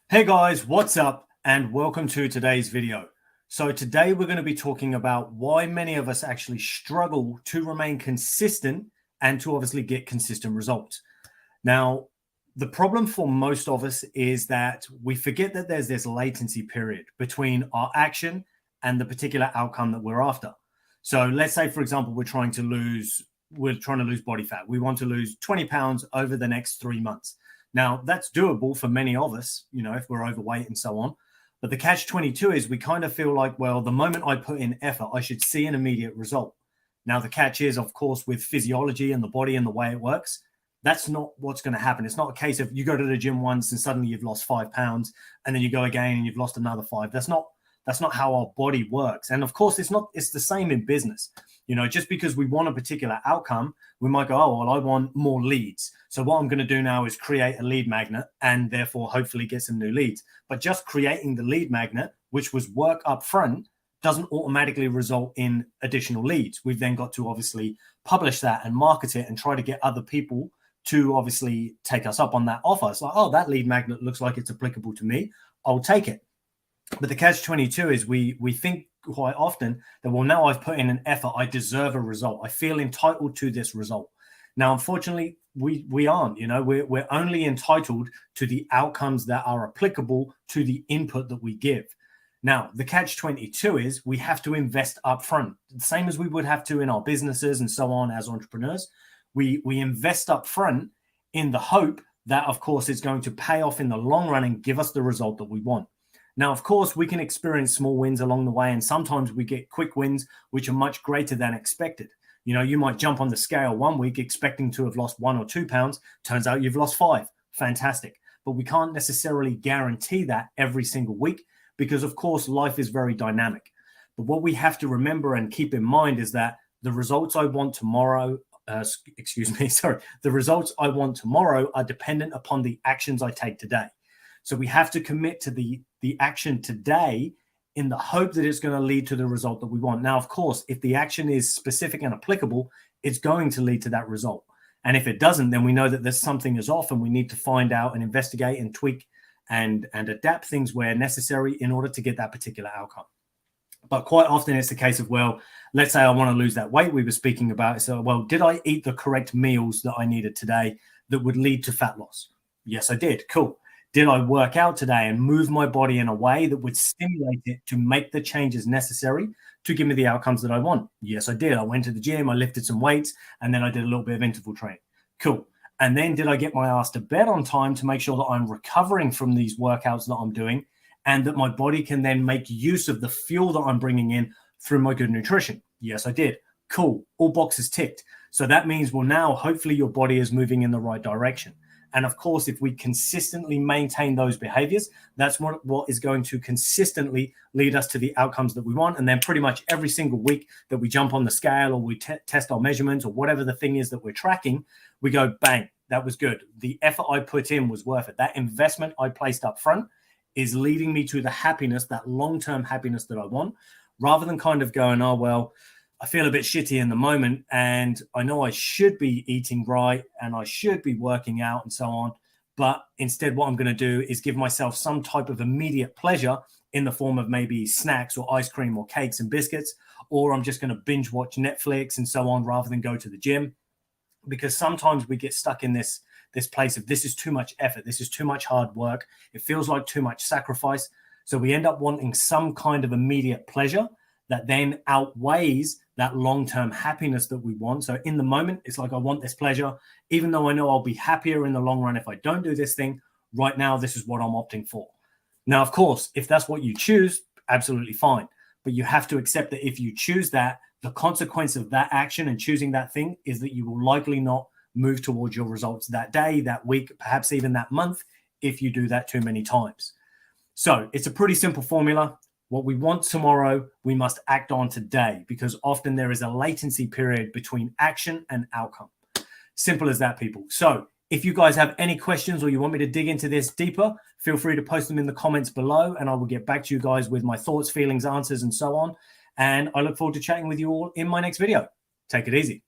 Hey guys, what's up and welcome to today's video. So today we're going to be talking about why many of us actually struggle to remain consistent and to obviously get consistent results. Now, the problem for most of us is that we forget that there's this latency period between our action and the particular outcome that we're after. So let's say, for example, we're trying to lose body fat. We want to lose 20 pounds over the next 3 months. Now, that's doable for many of us, if we're overweight and so on. But the catch 22 is we kind of feel like, well, the moment I put in effort, I should see an immediate result. Now, the catch is, of course, with physiology and the body and the way it works, that's not what's going to happen. It's not a case of you go to the gym once and suddenly you've lost 5 pounds and then you go again and you've lost another 5. That's not how our body works. And of course, it's the same in business. Just because we want a particular outcome, we might go, oh, well, I want more leads. So what I'm going to do now is create a lead magnet and therefore hopefully get some new leads. But just creating the lead magnet, which was work up front, doesn't automatically result in additional leads. We've then got to obviously publish that and market it and try to get other people to obviously take us up on that offer. It's like, oh, that lead magnet looks like it's applicable to me. I'll take it. But the catch 22 is we think quite often that, well, now I've put in an effort, I deserve a result. I feel entitled to this result. Now, unfortunately, we aren't. We're only entitled to the outcomes that are applicable to the input that we give. Now, the catch 22 is we have to invest upfront, the same as we would have to in our businesses and so on as entrepreneurs. We invest upfront in the hope that, of course, it's going to pay off in the long run and give us the result that we want. Now, of course, we can experience small wins along the way, and sometimes we get quick wins, which are much greater than expected. You might jump on the scale one week expecting to have lost 1 or 2 pounds. Turns out you've lost 5. Fantastic. But we can't necessarily guarantee that every single week because, of course, life is very dynamic. But what we have to remember and keep in mind is that the results I want tomorrow, the results I want tomorrow are dependent upon the actions I take today. So we have to commit to the action today in the hope that it's going to lead to the result that we want. Now, of course, if the action is specific and applicable, it's going to lead to that result. And if it doesn't, then we know that there's something is off and we need to find out and investigate and tweak and adapt things where necessary in order to get that particular outcome. But quite often it's the case of, well, let's say I want to lose that weight we were speaking about. So, well, did I eat the correct meals that I needed today that would lead to fat loss? Yes, I did. Cool. Did I work out today and move my body in a way that would stimulate it to make the changes necessary to give me the outcomes that I want? Yes, I did. I went to the gym, I lifted some weights, and then I did a little bit of interval training. Cool. And then did I get my ass to bed on time to make sure that I'm recovering from these workouts that I'm doing and that my body can then make use of the fuel that I'm bringing in through my good nutrition? Yes, I did. Cool. All boxes ticked. So that means, well, now hopefully your body is moving in the right direction. And of course, if we consistently maintain those behaviors, that's what is going to consistently lead us to the outcomes that we want. And then pretty much every single week that we jump on the scale or we test our measurements or whatever the thing is that we're tracking, we go, bang, that was good. The effort I put in was worth it. That investment I placed up front is leading me to the happiness, that long-term happiness that I want, rather than kind of going, oh, well, I feel a bit shitty in the moment and I know I should be eating right and I should be working out and so on. But instead, what I'm going to do is give myself some type of immediate pleasure in the form of maybe snacks or ice cream or cakes and biscuits, or I'm just going to binge watch Netflix and so on rather than go to the gym. Because sometimes we get stuck in this place of this is too much effort. This is too much hard work. It feels like too much sacrifice. So we end up wanting some kind of immediate pleasure that then outweighs that long-term happiness that we want. So in the moment, it's like, I want this pleasure, even though I know I'll be happier in the long run if I don't do this thing. Right now, this is what I'm opting for. Now, of course, if that's what you choose, absolutely fine. But you have to accept that if you choose that, the consequence of that action and choosing that thing is that you will likely not move towards your results that day, that week, perhaps even that month, if you do that too many times. So it's a pretty simple formula. What we want tomorrow, we must act on today, because often there is a latency period between action and outcome. Simple as that, people. So if you guys have any questions or you want me to dig into this deeper, feel free to post them in the comments below and I will get back to you guys with my thoughts, feelings, answers, and so on. And I look forward to chatting with you all in my next video. Take it easy.